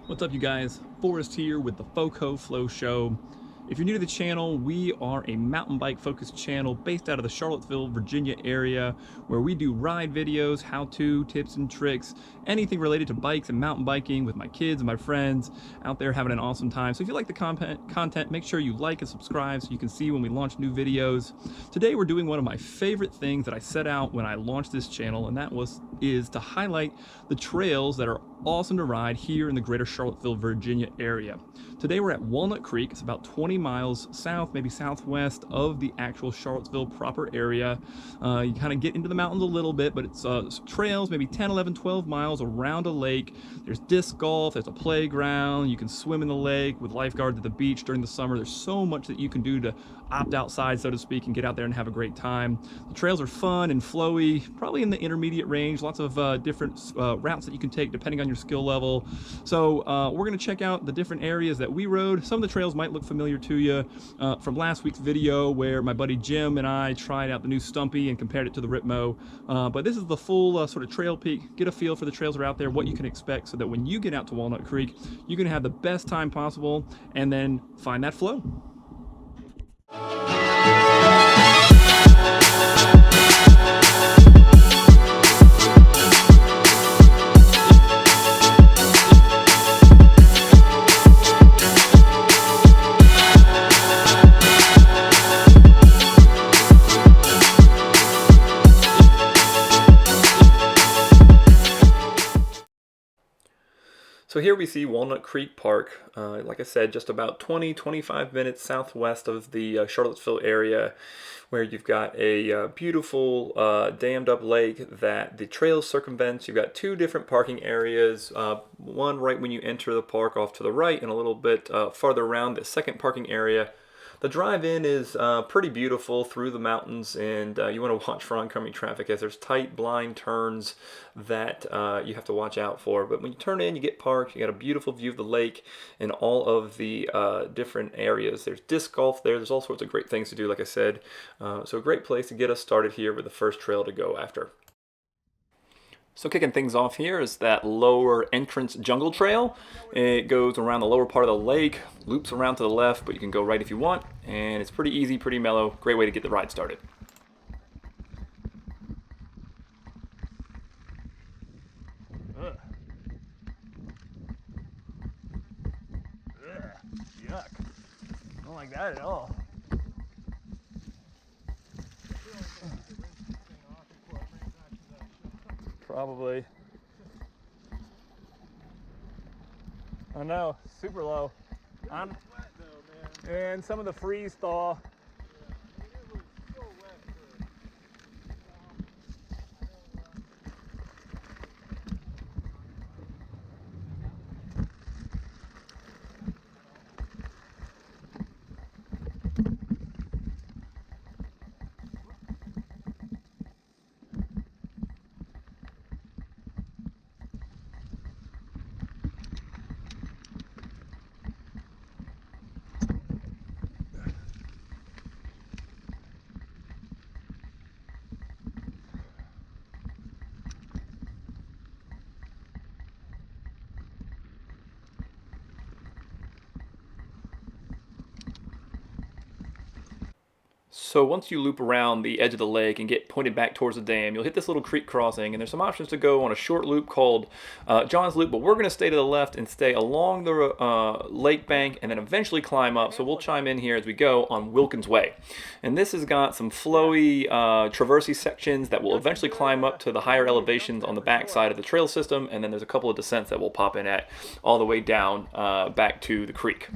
What's up, you guys? Forrest here with the Foco Flow Show. If you're new to the channel, we are a mountain bike focused channel based out of the Charlottesville, Virginia area, where we do ride videos, how-to, tips and tricks, anything related to bikes and mountain biking with my kids and my friends out there having an awesome time. So if you like the content, make sure you like and subscribe so you can see when we launch new videos. Today we're doing one of my favorite things that I set out when I launched this channel, and that is to highlight the trails that are awesome to ride here in the greater Charlottesville, Virginia area. Today we're at Walnut Creek. It's about 20 miles south, maybe southwest of the actual Charlottesville proper area. You kind of get into the mountains a little bit, but it's trails, maybe 10, 11, 12 miles around a lake. There's disc golf, there's a playground, you can swim in the lake with lifeguards at the beach during the summer. There's so much that you can do to opt outside, so to speak, and get out there and have a great time. The trails are fun and flowy, probably in the intermediate range, lots of different routes that you can take depending on your skill level. So we're going to check out the different areas that we rode. Some of the trails might look familiar to you from last week's video where my buddy Jim and I tried out the new Stumpy and compared it to the Ripmo. But this is the full sort of trail peak. Get a feel for the trails that are out there, what you can expect, so that when you get out to Walnut Creek, you're going to have the best time possible and then find that flow. So here we see Walnut Creek Park, like I said, just about 20-25 minutes southwest of the Charlottesville area, where you've got a beautiful dammed up lake that the trail circumvents. You've got two different parking areas, one right when you enter the park off to the right, and a little bit farther around the second parking area. The drive-in is pretty beautiful through the mountains, and you want to watch for oncoming traffic as there's tight blind turns that you have to watch out for. But when you turn in, you get parked, you got a beautiful view of the lake and all of the different areas. There's disc golf there, there's all sorts of great things to do, like I said. So a great place to get us started here with the first trail to go after. So kicking things off here is that lower entrance jungle trail. It goes around the lower part of the lake, loops around to the left, but you can go right if you want, and it's pretty easy, pretty mellow. Great way to get the ride started. Ugh. Ugh. Yuck. I don't like that at all. Probably. I know, super low. And some of the freeze thaw. So once you loop around the edge of the lake and get pointed back towards the dam, you'll hit this little creek crossing, and there's some options to go on a short loop called John's Loop, but we're going to stay to the left and stay along the lake bank and then eventually climb up. So we'll chime in here as we go on Wilkins Way. And this has got some flowy, traversy sections that will eventually climb up to the higher elevations on the back side of the trail system, and then there's a couple of descents that we'll pop in at all the way down back to the creek.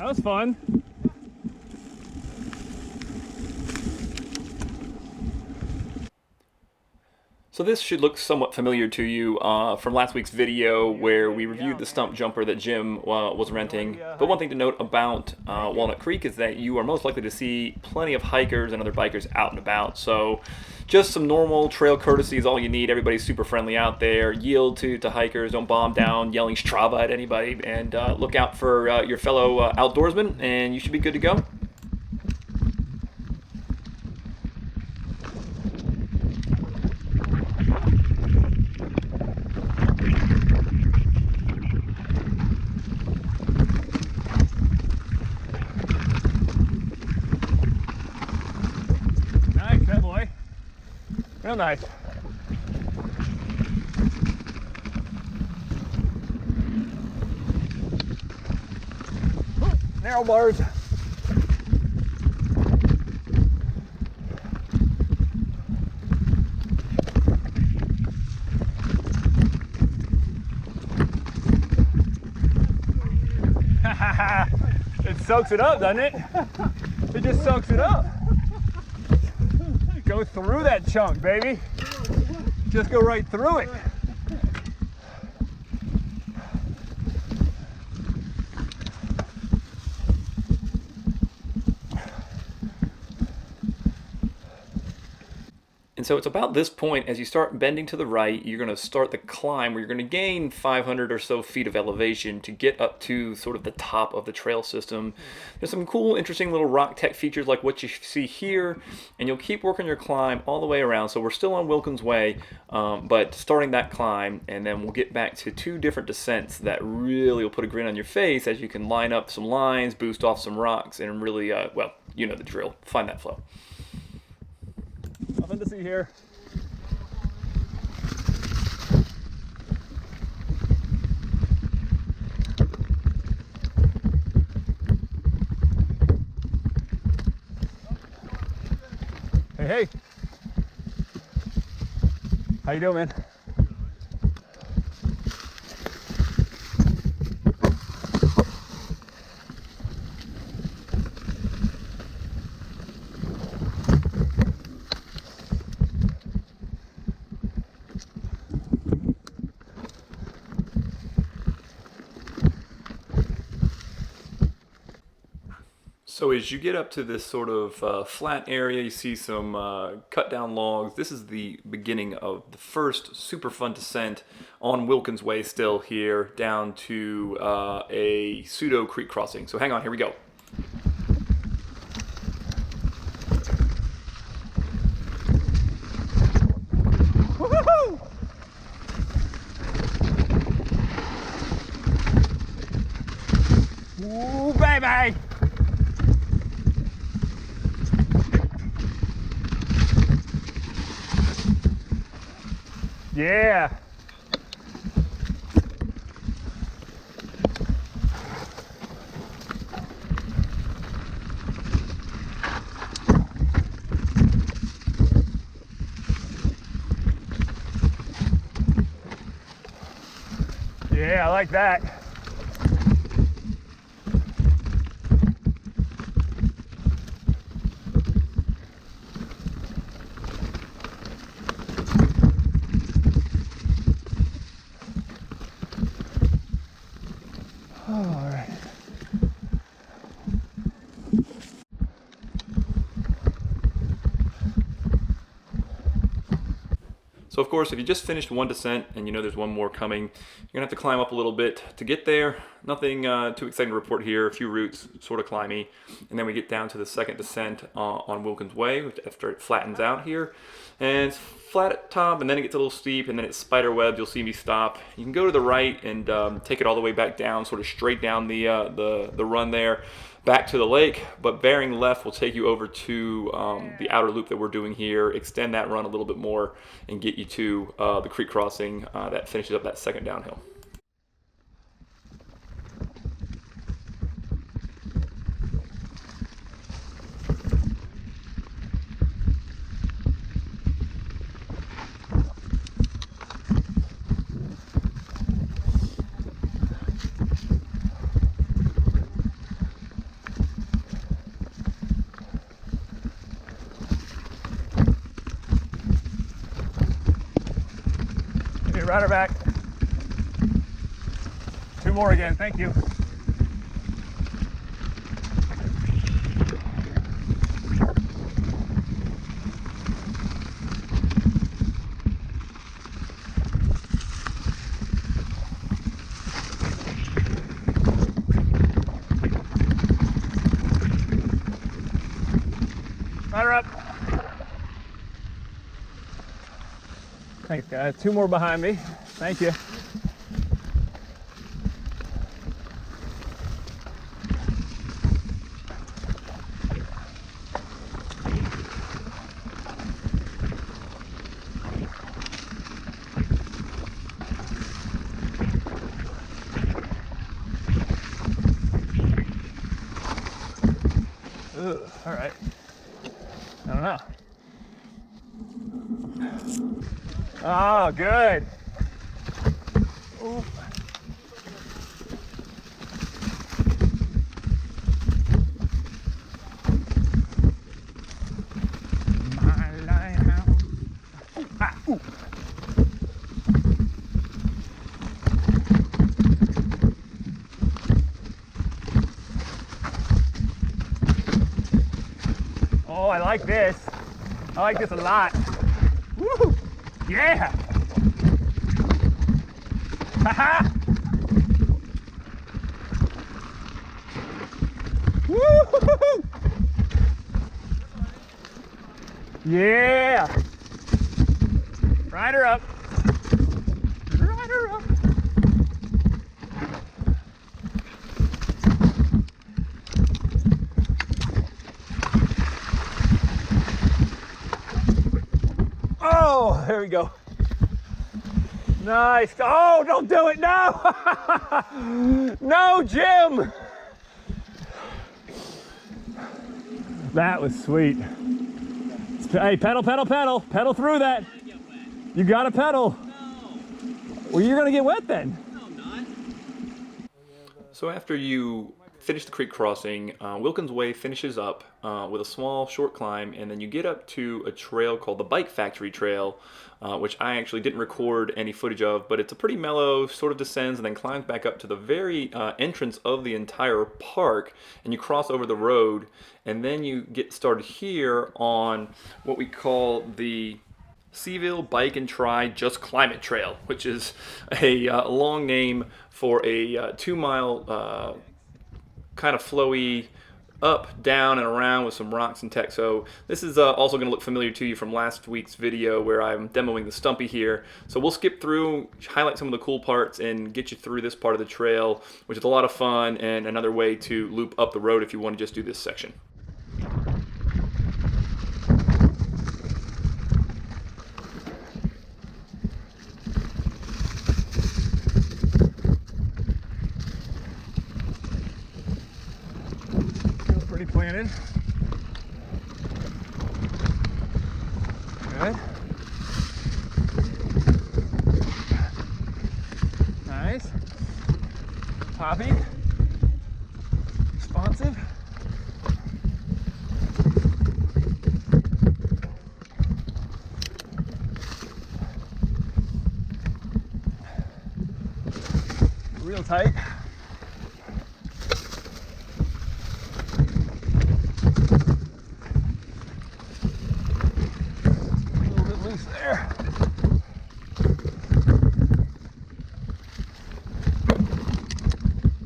was fun. So this should look somewhat familiar to you from last week's video where we reviewed the stump jumper that Jim was renting. But one thing to note about Walnut Creek is that you are most likely to see plenty of hikers and other bikers out and about. So just some normal trail courtesy is all you need. Everybody's super friendly out there. Yield to hikers. Don't bomb down yelling Strava at anybody. And look out for your fellow outdoorsmen and you should be good to go. Real nice. Narrow bars. It soaks it up, doesn't it? It just soaks it up. Go through that chunk, baby. Just go right through it. And so it's about this point, as you start bending to the right, you're going to start the climb where you're going to gain 500 or so feet of elevation to get up to sort of the top of the trail system. There's some cool, interesting little rock tech features like what you see here, and you'll keep working your climb all the way around. So we're still on Wilkins Way, but starting that climb, and then we'll get back to 2 different descents that really will put a grin on your face as you can line up some lines, boost off some rocks, and really, well, you know the drill. Find that flow. Nothing to see here. Hey, hey. How you doing, man? So as you get up to this sort of flat area, you see some cut down logs. This is the beginning of the first super fun descent on Wilkins Way still here down to a pseudo creek crossing. So hang on, here we go. Woohoo! Ooh, baby! Yeah. Yeah, I like that. All right. So of course, if you just finished one descent and you know there's one more coming, you're gonna have to climb up a little bit to get there. Nothing too exciting to report here. A few routes, sort of climby, and then we get down to the second descent on Wilkins Way after it flattens out here, and it's flat at the top, and then it gets a little steep, and then it's spider webbed. You'll see me stop. You can go to the right and take it all the way back down, sort of straight down the run there, back to the lake, but bearing left will take you over to the outer loop that we're doing here, extend that run a little bit more, and get you to the creek crossing that finishes up that second downhill. Rider back. 2 more again, thank you. Rider up. Thanks, guys. 2 more behind me. Thank you. Ugh, all right. I don't know. Oh, good. Ooh. My lighthouse. Ooh, ah, ooh. Oh, I like this. I like this a lot. Woo! Yeah! Haha! Woo! Yeah! Rider up. Rider up. Oh, there we go. Nice. Oh, don't do it. No. No, Jim. That was sweet. Hey, pedal, pedal, pedal. Pedal through that. You got to pedal. No. Well, you're going to get wet then. No, I'm not. So after you finish the creek crossing, Wilkins Way finishes up with a small short climb, and then you get up to a trail called the Bike Factory Trail, which I actually didn't record any footage of, but it's a pretty mellow, sort of descends and then climbs back up to the very entrance of the entire park, and you cross over the road, and then you get started here on what we call the Seaville Bike and Try Just Climb It Trail, which is a long name for a 2-mile kind of flowy up, down, and around with some rocks and tech. So this is also going to look familiar to you from last week's video where I'm demoing the Stumpy here. So we'll skip through, highlight some of the cool parts, and get you through this part of the trail, which is a lot of fun and another way to loop up the road if you want to just do this section. Planted. Good. Nice. Poppy. Responsive. Real tight. There.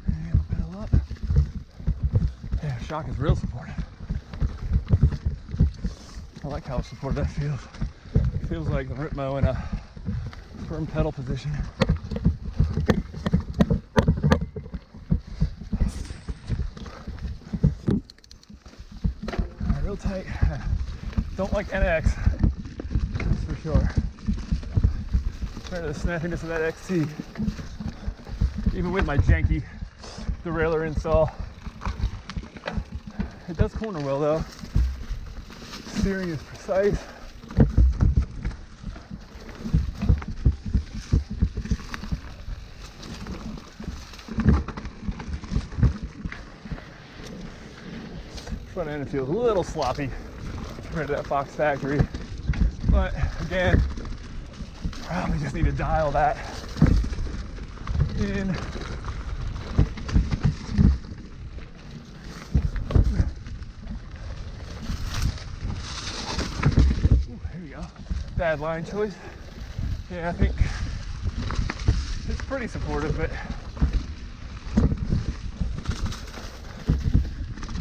And pedal up. Yeah, shock is real supportive. I like how supportive that feels. It feels like the Ritmo in a firm pedal position. Real tight. Don't like NX. For sure. Try the snappiness of that XT. Even with my janky derailleur install. It does corner well though. Steering is precise. Front end feels a little sloppy compared to that Fox Factory. But again, Probably just need to dial that in. Ooh, here we go. Bad line choice. Yeah, I think it's pretty supportive, but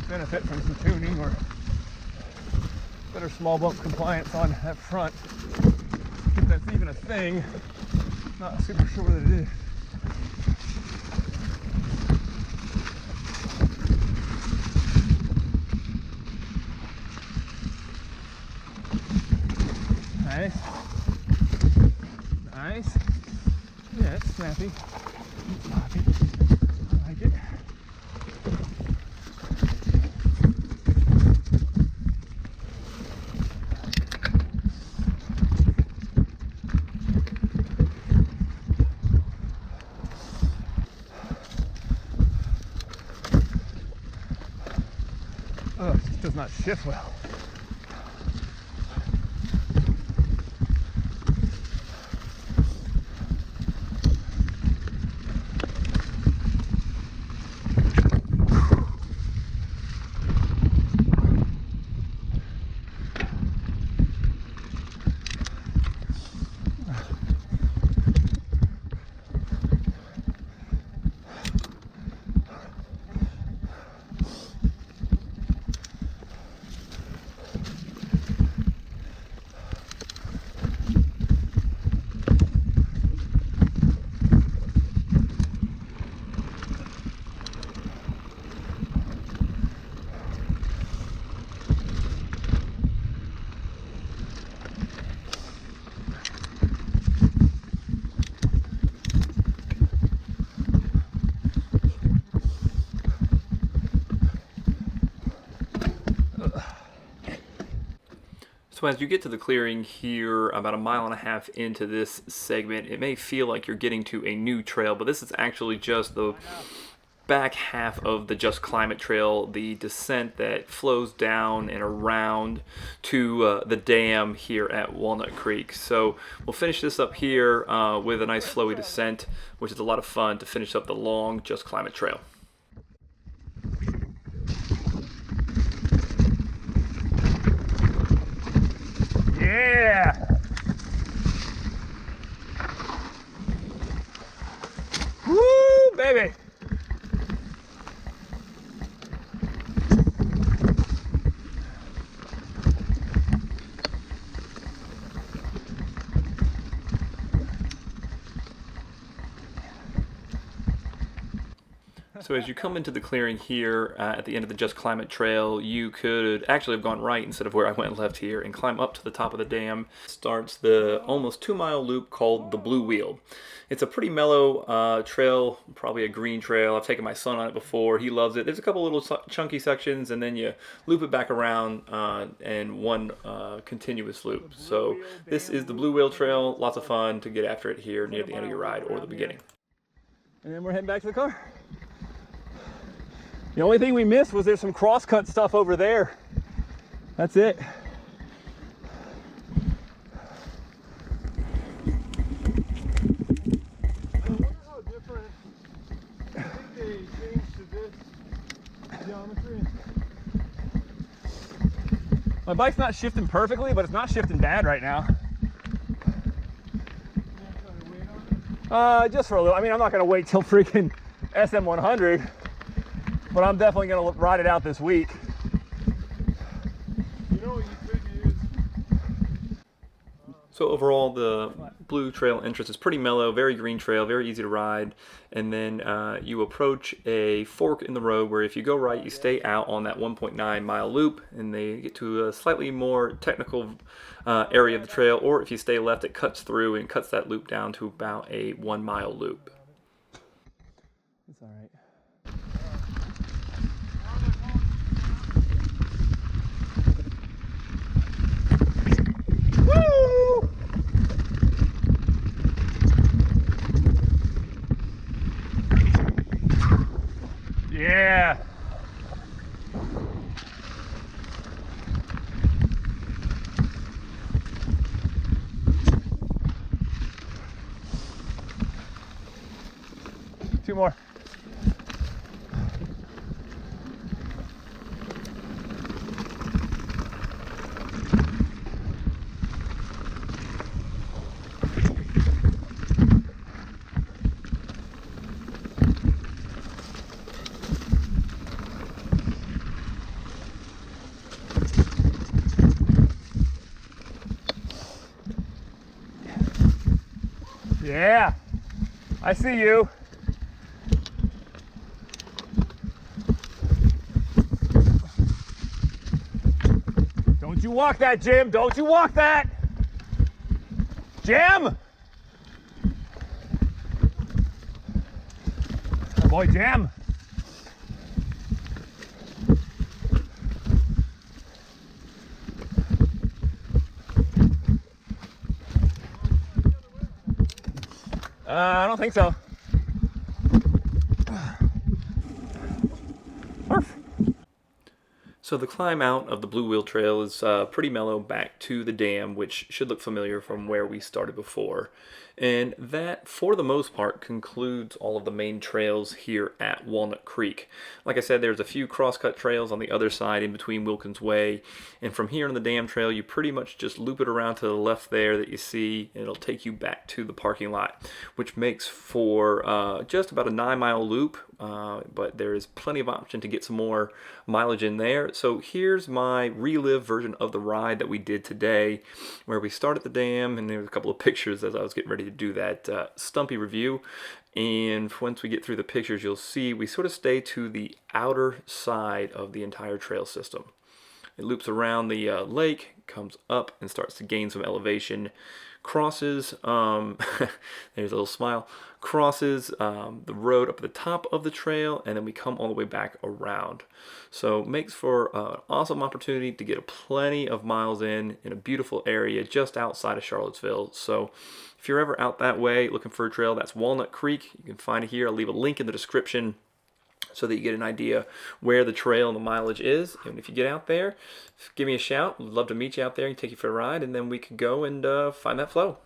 benefit from some tuning or better small bump compliance on that front. If that's even a thing, not super sure that it is. Nice. Nice. Yeah, it's snappy. Sloppy. I like it. Oh, it just does not shift well. So as you get to the clearing here, about 1.5 miles into this segment, it may feel like you're getting to a new trail, but this is actually just the back half of the Just Climb It trail, the descent that flows down and around to the dam here at Walnut Creek. So we'll finish this up here with a nice flowy descent, which is a lot of fun to finish up the long Just Climb It trail. Yeah! Woo, baby! So as you come into the clearing here at the end of the Just Climb It trail, you could actually have gone right instead of where I went left here and climb up to the top of the dam. Starts the almost 2-mile loop called the Blue Wheel. It's a pretty mellow trail, probably a green trail. I've taken my son on it before. He loves it. There's a couple little chunky sections, and then you loop it back around in one continuous loop. So this is the Blue Wheel trail. Lots of fun to get after it here near the end of your ride or the beginning. And then we're heading back to the car. The only thing we missed was there's some cross-cut stuff over there. That's it. I wonder how different I think they changed to this geometry. My bike's not shifting perfectly, but it's not shifting bad right now. Just for a little. I mean, I'm not gonna wait till freaking SM100, but I'm definitely gonna ride it out this week. You know what you could use? So overall, the Blue Trail entrance is pretty mellow, very green trail, very easy to ride. And then you approach a fork in the road where if you go right, you stay out on that 1.9-mile loop, and they get to a slightly more technical area of the trail. Or if you stay left, it cuts through and cuts that loop down to about a 1-mile loop. It's all right. Woo! Yeah. 2 more. Yeah, I see you. Don't you walk that, Jim. Don't you walk that. Jim! Oh boy, Jim. I don't think so. So the climb out of the Blue Wheel Trail is pretty mellow back to the dam, which should look familiar from where we started before. And that, for the most part, concludes all of the main trails here at Walnut Creek. Like I said, there's a few crosscut trails on the other side in between Wilkins Way. And from here on the dam trail, you pretty much just loop it around to the left there that you see, and it'll take you back to the parking lot, which makes for just about a 9-mile loop. But there is plenty of option to get some more mileage in there. So here's my relive version of the ride that we did today, where we start at the dam, and there's a couple of pictures as I was getting ready to do that Stumpy review. And once we get through the pictures, you'll see we sort of stay to the outer side of the entire trail system. It loops around the lake, comes up and starts to gain some elevation, crosses, there's a little smile, crosses the road up at the top of the trail, and then we come all the way back around. So makes for an awesome opportunity to get plenty of miles in a beautiful area just outside of Charlottesville. So if you're ever out that way looking for a trail, that's Walnut Creek. You can find it here. I'll leave a link in the description so that you get an idea where the trail and the mileage is. And if you get out there, give me a shout. I'd love to meet you out there and take you for a ride, and then we could go and find that flow.